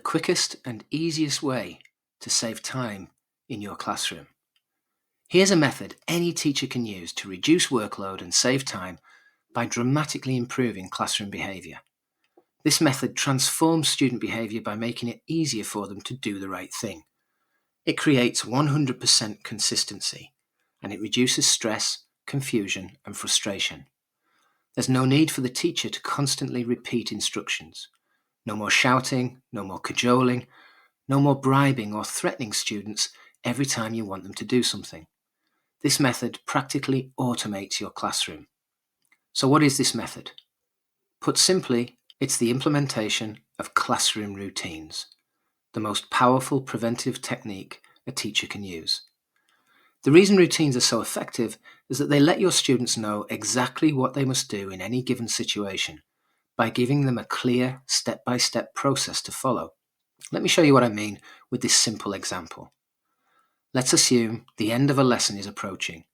quickest and easiest way to save time in your classroom. Here's a method any teacher can use to reduce workload and save time by dramatically improving classroom behaviour. This method transforms student behaviour by making it easier for them to do the right thing. It creates 100% consistency, and it reduces stress, confusion, and frustration. There's no need for the teacher to constantly repeat instructions. No more shouting, no more cajoling, no more bribing or threatening students every time you want them to do something. This method practically automates your classroom. So what is this method? Put simply, it's the implementation of classroom routines, the most powerful preventive technique a teacher can use. The reason routines are so effective is that they let your students know exactly what they must do in any given situation by giving them a clear step-by-step process to follow. Let me show you what I mean with this simple example. Let's assume the end of a lesson is approaching.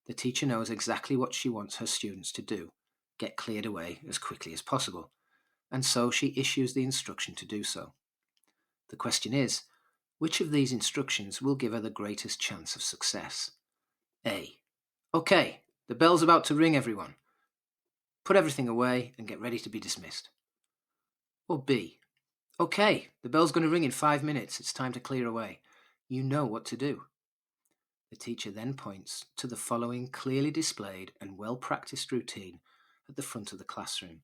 The teacher knows exactly what she wants her students to do, get cleared away as quickly as possible, and so she issues the instruction to do so. The question is, which of these instructions will give her the greatest chance of success? A. Okay, the bell's about to ring, everyone. Put everything away and get ready to be dismissed. Or B. Okay, the bell's going to ring in 5 minutes. It's time to clear away. You know what to do. The teacher then points to the following clearly displayed and well-practiced routine at the front of the classroom.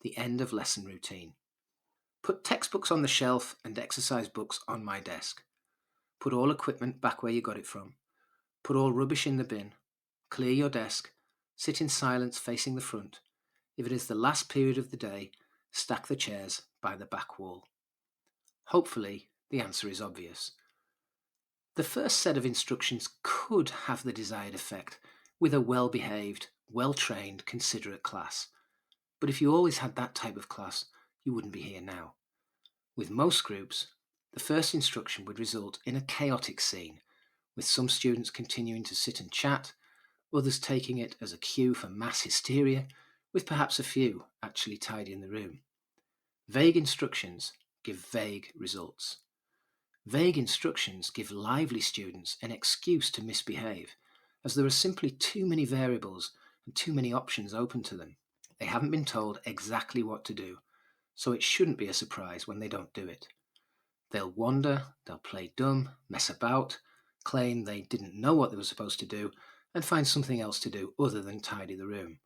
The end of lesson routine. Put textbooks on the shelf and exercise books on my desk. Put all equipment back where you got it from. Put all rubbish in the bin. Clear your desk. Sit in silence facing the front. If it is the last period of the day, stack the chairs by the back wall. Hopefully, the answer is obvious. The first set of instructions could have the desired effect with a well-behaved, well-trained, considerate class. But if you always had that type of class, you wouldn't be here now. With most groups, the first instruction would result in a chaotic scene, with some students continuing to sit and chat, others taking it as a cue for mass hysteria, with perhaps a few actually tidying the room. Vague instructions give vague results. Vague instructions give lively students an excuse to misbehave, as there are simply too many variables and too many options open to them. They haven't been told exactly what to do, so it shouldn't be a surprise when they don't do it. They'll wander, they'll play dumb, mess about, claim they didn't know what they were supposed to do, and find something else to do other than tidy the room.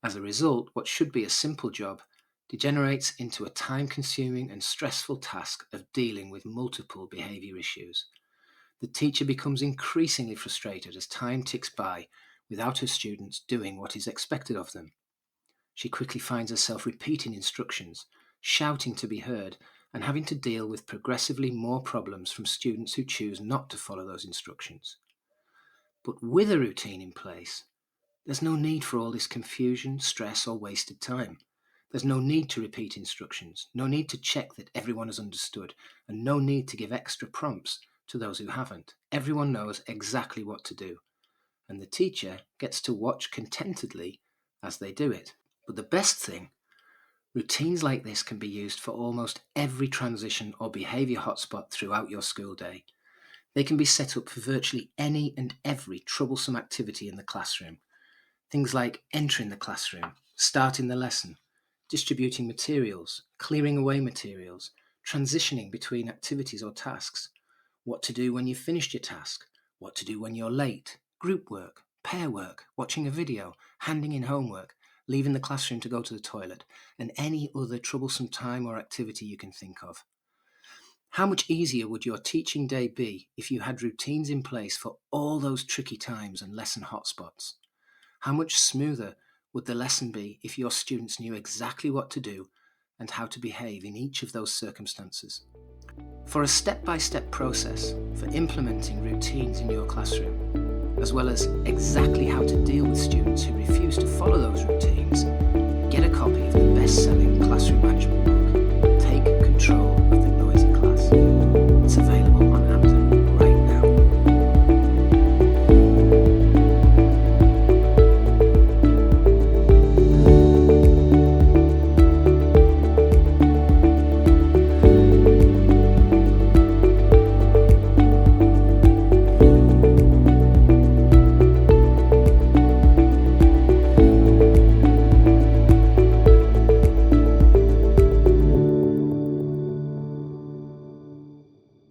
As a result, what should be a simple job degenerates into a time-consuming and stressful task of dealing with multiple behaviour issues. The teacher becomes increasingly frustrated as time ticks by without her students doing what is expected of them. She quickly finds herself repeating instructions, shouting to be heard, and having to deal with progressively more problems from students who choose not to follow those instructions. But with a routine in place, there's no need for all this confusion, stress, or wasted time. There's no need to repeat instructions, no need to check that everyone has understood, and no need to give extra prompts to those who haven't. Everyone knows exactly what to do, and the teacher gets to watch contentedly as they do it. But the best thing, routines like this can be used for almost every transition or behaviour hotspot throughout your school day. They can be set up for virtually any and every troublesome activity in the classroom. Things like entering the classroom, starting the lesson, distributing materials, clearing away materials, transitioning between activities or tasks, what to do when you've finished your task, what to do when you're late, group work, pair work, watching a video, handing in homework, leaving the classroom to go to the toilet, and any other troublesome time or activity you can think of. How much easier would your teaching day be if you had routines in place for all those tricky times and lesson hotspots? How much smoother would the lesson be if your students knew exactly what to do and how to behave in each of those circumstances? For a step-by-step process for implementing routines in your classroom, as well as exactly how to deal with students who refuse to follow those routines, get a copy of the best-selling classroom management book.